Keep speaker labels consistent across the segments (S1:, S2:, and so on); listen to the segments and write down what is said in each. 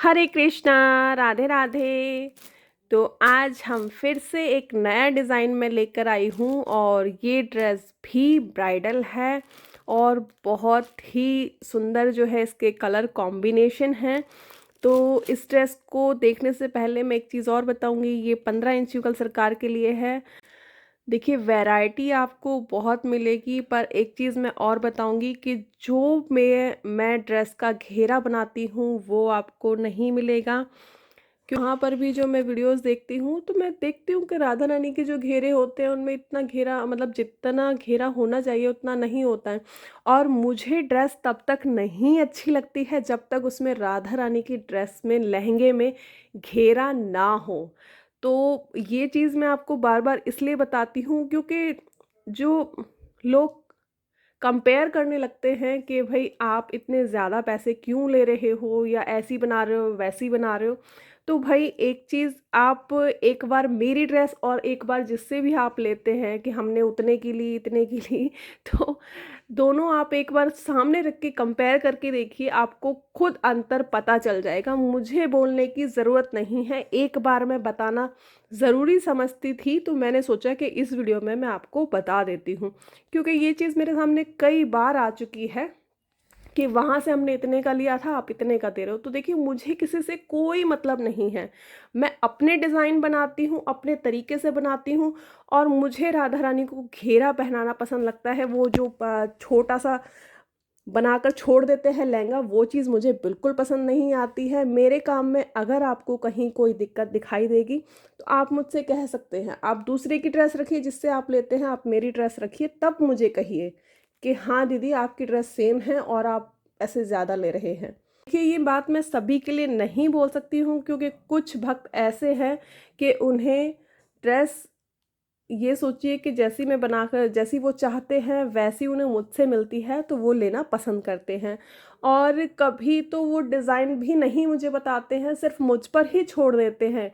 S1: हरे कृष्णा, राधे राधे। तो आज हम फिर से एक नया डिज़ाइन में लेकर आई हूँ और ये ड्रेस भी ब्राइडल है और बहुत ही सुंदर जो है इसके कलर कॉम्बिनेशन हैं। तो इस ड्रेस को देखने से पहले मैं एक चीज़ और बताऊँगी, ये 15 इंच युगल सरकार के लिए है। देखिए वैरायटी आपको बहुत मिलेगी, पर एक चीज़ मैं और बताऊंगी कि जो मैं ड्रेस का घेरा बनाती हूँ वो आपको नहीं मिलेगा। क्यों, वहाँ पर भी जो मैं वीडियोस देखती हूँ तो मैं देखती हूँ कि राधा रानी के जो घेरे होते हैं उनमें इतना घेरा, मतलब जितना घेरा होना चाहिए उतना नहीं होता है। और मुझे ड्रेस तब तक नहीं अच्छी लगती है जब तक उसमें राधा रानी की ड्रेस में, लहंगे में घेरा ना हो। तो ये चीज़ मैं आपको बार बार इसलिए बताती हूँ क्योंकि जो लोग कंपेयर करने लगते हैं कि भाई आप इतने ज़्यादा पैसे क्यों ले रहे हो, या ऐसी बना रहे हो वैसी बना रहे हो। तो भाई एक चीज़, आप एक बार मेरी ड्रेस और एक बार जिससे भी आप लेते हैं कि हमने उतने की ली इतने की ली तो दोनों आप एक बार सामने रख के कंपेयर करके देखिए, आपको खुद अंतर पता चल जाएगा। मुझे बोलने की ज़रूरत नहीं है, एक बार मैं बताना ज़रूरी समझती थी तो मैंने सोचा कि इस वीडियो में मैं आपको बता देती हूँ। क्योंकि ये चीज़ मेरे सामने कई बार आ चुकी है कि वहाँ से हमने इतने का लिया था, आप इतने का दे रहे हो। तो देखिए मुझे किसी से कोई मतलब नहीं है, मैं अपने डिज़ाइन बनाती हूँ, अपने तरीके से बनाती हूँ। और मुझे राधा रानी को घेरा पहनाना पसंद लगता है, वो जो छोटा सा बनाकर छोड़ देते हैं लहंगा, वो चीज़ मुझे बिल्कुल पसंद नहीं आती है। मेरे काम में अगर आपको कहीं कोई दिक्कत दिखाई देगी तो आप मुझसे कह सकते हैं। आप दूसरे की ड्रेस रखिए जिससे आप लेते हैं, आप मेरी ड्रेस रखिए, तब मुझे कहिए कि हाँ दीदी आपकी ड्रेस सेम है और आप ऐसे ज़्यादा ले रहे हैं। देखिए ये बात मैं सभी के लिए नहीं बोल सकती हूँ क्योंकि कुछ भक्त ऐसे हैं कि उन्हें ड्रेस, ये सोचिए कि जैसी मैं बनाकर, जैसी वो चाहते हैं वैसी उन्हें मुझसे मिलती है तो वो लेना पसंद करते हैं। और कभी तो वो डिज़ाइन भी नहीं मुझे बताते हैं, सिर्फ मुझ पर ही छोड़ देते हैं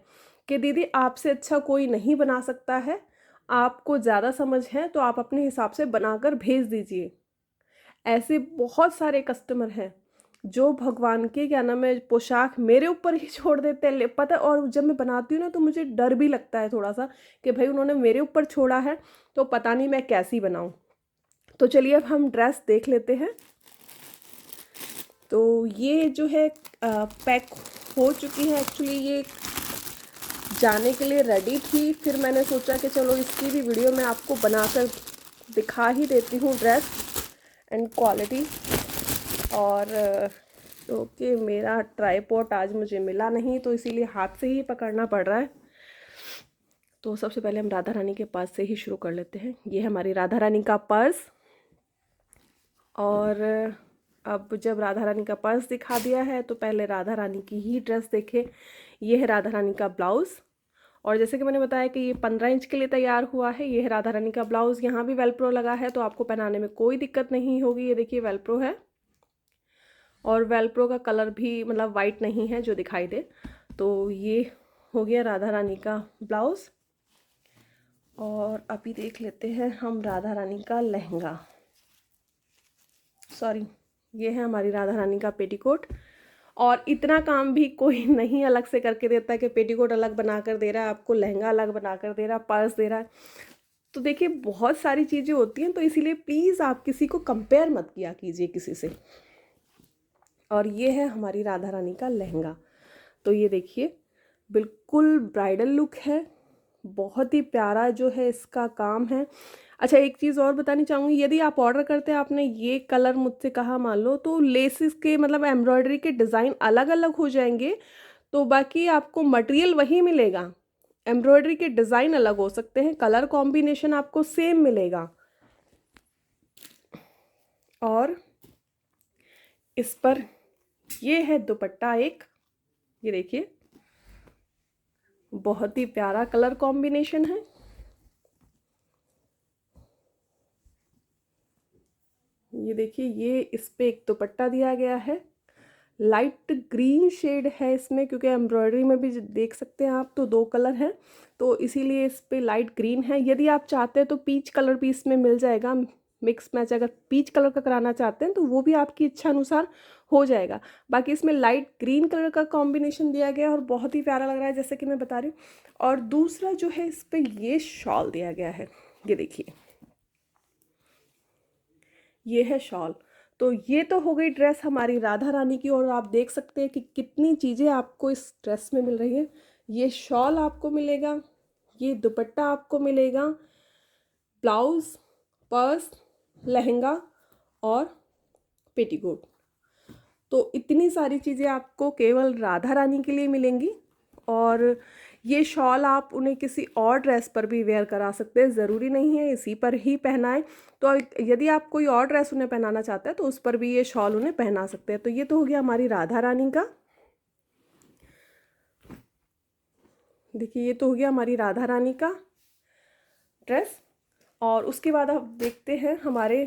S1: कि दीदी आपसे अच्छा कोई नहीं बना सकता है, आपको ज़्यादा समझ है तो आप अपने हिसाब से बनाकर भेज दीजिए। ऐसे बहुत सारे कस्टमर हैं जो भगवान के क्या नाम है पोशाक मेरे ऊपर ही छोड़ देते हैं, पता है। और जब मैं बनाती हूँ ना तो मुझे डर भी लगता है थोड़ा सा कि भाई उन्होंने मेरे ऊपर छोड़ा है तो पता नहीं मैं कैसी बनाऊँ। तो चलिए अब हम ड्रेस देख लेते हैं। तो ये जो है पैक हो चुकी है, एक्चुअली ये जाने के लिए रेडी थी, फिर मैंने सोचा कि चलो इसकी भी वीडियो मैं आपको बनाकर दिखा ही देती हूँ ड्रेस एंड क्वालिटी। और ओके, मेरा ट्राइपॉड आज मुझे मिला नहीं तो इसीलिए हाथ से ही पकड़ना पड़ रहा है। तो सबसे पहले हम राधा रानी के पास से ही शुरू कर लेते हैं। ये है हमारी राधा रानी का पर्स। और अब जब राधा रानी का पर्स दिखा दिया है तो पहले राधा रानी की ही ड्रेस देखें। ये है राधा रानी का ब्लाउज़, और जैसे कि मैंने बताया कि ये 15 इंच के लिए तैयार हुआ है। ये है राधा रानी का ब्लाउज़, यहाँ भी वेलप्रो लगा है तो आपको पहनाने में कोई दिक्कत नहीं होगी। ये देखिए वेलप्रो है, और वेलप्रो का कलर भी मतलब वाइट नहीं है जो दिखाई दे। तो ये हो गया राधा रानी का ब्लाउज़। और अभी देख लेते हैं हम राधा रानी का लहंगा, सॉरी ये है हमारी राधा रानी का पेटीकोट। और इतना काम भी कोई नहीं अलग से करके देता है कि पेटीकोट अलग बना कर दे रहा है आपको, लहंगा अलग बना कर दे रहा है, पर्स दे रहा है। तो देखिए बहुत सारी चीज़ें होती हैं, तो इसीलिए प्लीज़ आप किसी को कंपेयर मत किया कीजिए किसी से। और ये है हमारी राधा रानी का लहंगा। तो ये देखिए बिल्कुल ब्राइडल लुक है, बहुत ही प्यारा जो है इसका काम है। अच्छा एक चीज़ और बतानी चाहूँगी, यदि आप ऑर्डर करते हैं, आपने ये कलर मुझसे कहा मान लो, तो लेसिस के मतलब एम्ब्रॉयडरी के डिज़ाइन अलग अलग हो जाएंगे, तो बाकी आपको मटेरियल वही मिलेगा। एम्ब्रॉयडरी के डिज़ाइन अलग हो सकते हैं, कलर कॉम्बिनेशन आपको सेम मिलेगा। और इस पर ये है दुपट्टा एक, ये देखिए बहुत ही प्यारा कलर कॉम्बिनेशन है। ये देखिए ये इस पे एक दुपट्टा दिया गया है, लाइट ग्रीन शेड है इसमें, क्योंकि एम्ब्रॉयडरी में भी देख सकते हैं आप तो दो कलर हैं, तो इसीलिए इस पे लाइट ग्रीन है। यदि आप चाहते हैं तो पीच कलर भी इसमें मिल जाएगा, मिक्स मैच अगर पीच कलर का कराना चाहते हैं तो वो भी आपकी इच्छा अनुसार हो जाएगा। बाकी इसमें लाइट ग्रीन कलर का कॉम्बिनेशन दिया गया है और बहुत ही प्यारा लग रहा है जैसे कि मैं बता रही हूँ। और दूसरा जो है इस पर ये शॉल दिया गया है, ये देखिए, ये है शॉल। तो ये तो हो गई ड्रेस हमारी राधा रानी की, और आप देख सकते हैं कि कितनी चीज़ें आपको इस ड्रेस में मिल रही है। ये शॉल आपको मिलेगा, ये दुपट्टा आपको मिलेगा, ब्लाउज, पर्स, लहंगा और पेटीकोट। तो इतनी सारी चीज़ें आपको केवल राधा रानी के लिए मिलेंगी। और ये शॉल आप उन्हें किसी और ड्रेस पर भी वेयर करा सकते हैं, ज़रूरी नहीं है इसी पर ही पहनाएं। तो यदि आप कोई और ड्रेस उन्हें पहनाना चाहते हैं तो उस पर भी ये शॉल उन्हें पहना सकते हैं। तो ये तो हो गया हमारी राधा रानी का, देखिए ये तो हो गया हमारी राधा रानी का ड्रेस। और उसके बाद आप देखते हैं हमारे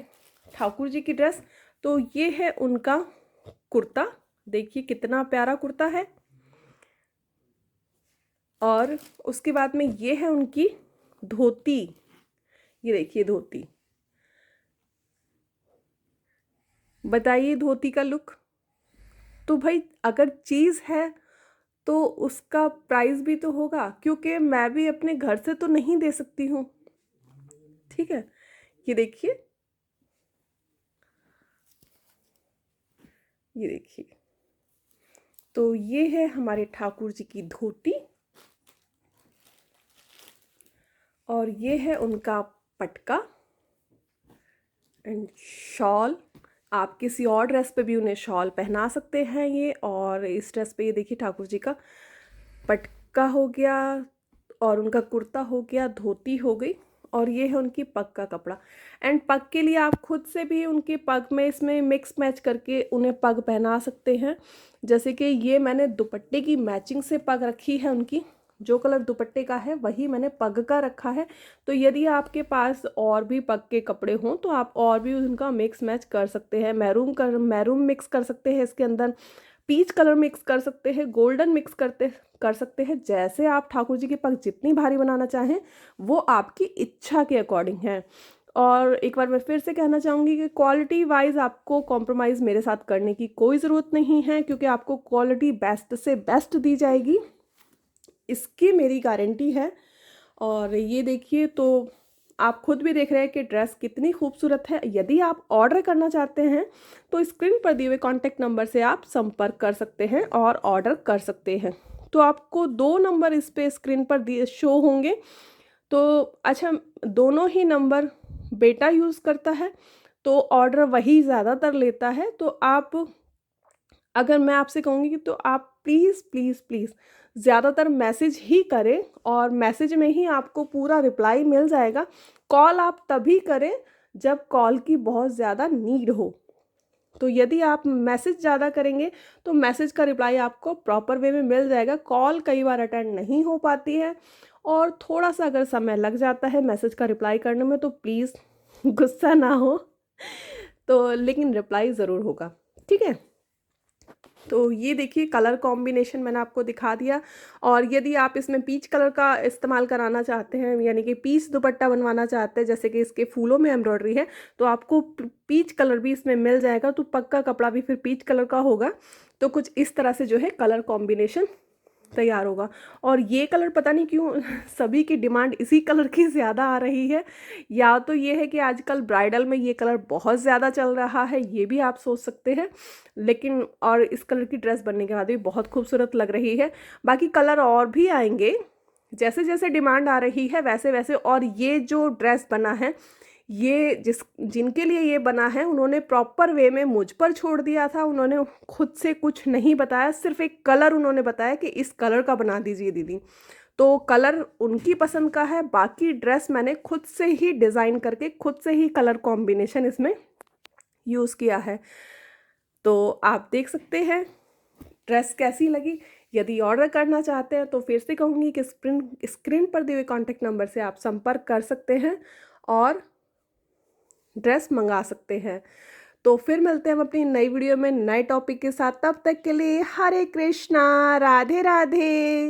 S1: ठाकुर जी की ड्रेस। तो ये है उनका कुर्ता, देखिए कितना प्यारा कुर्ता है। और उसके बाद में ये है उनकी धोती, ये देखिए धोती, बताइए धोती का लुक। तो भाई अगर चीज़ है तो उसका प्राइस भी तो होगा, क्योंकि मैं भी अपने घर से तो नहीं दे सकती हूँ, ठीक है। ये देखिए, ये देखिए, तो ये है हमारे ठाकुर जी की धोती और ये है उनका पटका एंड शॉल। आप किसी और ड्रेस पे भी उन्हें शॉल पहना सकते हैं ये। और इस ड्रेस पे ये देखिए ठाकुर जी का पटका हो गया और उनका कुर्ता हो गया, धोती हो गई, और ये है उनकी पग का कपड़ा। एंड पग के लिए आप खुद से भी उनके पग में इसमें मिक्स मैच करके उन्हें पग पहना सकते हैं। जैसे कि ये मैंने दुपट्टे की मैचिंग से पग रखी है, उनकी जो कलर दुपट्टे का है वही मैंने पग का रखा है। तो यदि आपके पास और भी पग के कपड़े हों तो आप और भी उनका मिक्स मैच कर सकते हैं। मैरून मिक्स कर सकते हैं इसके अंदर, पीच कलर मिक्स कर सकते हैं, गोल्डन मिक्स कर सकते हैं। जैसे आप ठाकुर जी की पग जितनी भारी बनाना चाहें वो आपकी इच्छा के अकॉर्डिंग है। और एक बार मैं फिर से कहना चाहूँगी कि क्वालिटी वाइज आपको कॉम्प्रोमाइज़ मेरे साथ करने की कोई ज़रूरत नहीं है, क्योंकि आपको क्वालिटी बेस्ट से बेस्ट दी जाएगी, इसकी मेरी गारंटी है। और ये देखिए, तो आप खुद भी देख रहे हैं कि ड्रेस कितनी खूबसूरत है। यदि आप ऑर्डर करना चाहते हैं तो स्क्रीन पर दिए हुए कॉन्टैक्ट नंबर से आप संपर्क कर सकते हैं और ऑर्डर कर सकते हैं। तो आपको 2 नंबर इस पे स्क्रीन पर दिए शो होंगे। तो अच्छा, दोनों ही नंबर बेटा यूज़ करता है तो ऑर्डर वही ज़्यादातर लेता है। तो आप, अगर मैं आपसे कहूँगी कि तो आप प्लीज़ प्लीज़ प्लीज़ ज़्यादातर मैसेज ही करें, और मैसेज में ही आपको पूरा रिप्लाई मिल जाएगा। कॉल आप तभी करें जब कॉल की बहुत ज़्यादा नीड हो। तो यदि आप मैसेज ज़्यादा करेंगे तो मैसेज का रिप्लाई आपको प्रॉपर वे में मिल जाएगा। कॉल कई बार अटेंड नहीं हो पाती है और थोड़ा सा अगर समय लग जाता है मैसेज का रिप्लाई करने में तो प्लीज़ गुस्सा ना हो, तो लेकिन रिप्लाई ज़रूर होगा, ठीक है। तो ये देखिए कलर कॉम्बिनेशन मैंने आपको दिखा दिया। और यदि आप इसमें पीच कलर का इस्तेमाल कराना चाहते हैं, यानी कि पीच दुपट्टा बनवाना चाहते हैं, जैसे कि इसके फूलों में एम्ब्रॉयडरी है, तो आपको पीच कलर भी इसमें मिल जाएगा। तो पक्का कपड़ा भी फिर पीच कलर का होगा। तो कुछ इस तरह से जो है कलर कॉम्बिनेशन तैयार होगा। और ये कलर पता नहीं क्यों सभी की डिमांड इसी कलर की ज़्यादा आ रही है। या तो ये है कि आजकल ब्राइडल में ये कलर बहुत ज़्यादा चल रहा है, ये भी आप सोच सकते हैं। लेकिन और इस कलर की ड्रेस बनने के बाद भी बहुत खूबसूरत लग रही है। बाकी कलर और भी आएंगे, जैसे जैसे डिमांड आ रही है वैसे वैसे। और ये जो ड्रेस बना है, ये जिनके लिए ये बना है उन्होंने प्रॉपर वे में मुझ पर छोड़ दिया था। उन्होंने खुद से कुछ नहीं बताया, सिर्फ एक कलर उन्होंने बताया कि इस कलर का बना दीजिए दीदी। तो कलर उनकी पसंद का है, बाकी ड्रेस मैंने खुद से ही डिज़ाइन करके खुद से ही कलर कॉम्बिनेशन इसमें यूज़ किया है। तो आप देख सकते हैं ड्रेस कैसी लगी। यदि ऑर्डर करना चाहते हैं तो फिर से कहूँगी कि स्क्रीन पर दिए हुए कॉन्टैक्ट नंबर से आप संपर्क कर सकते हैं और ड्रेस मंगा सकते हैं। तो फिर मिलते हैं हम अपनी नई वीडियो में नए टॉपिक के साथ। तब तक के लिए हरे कृष्णा, राधे राधे।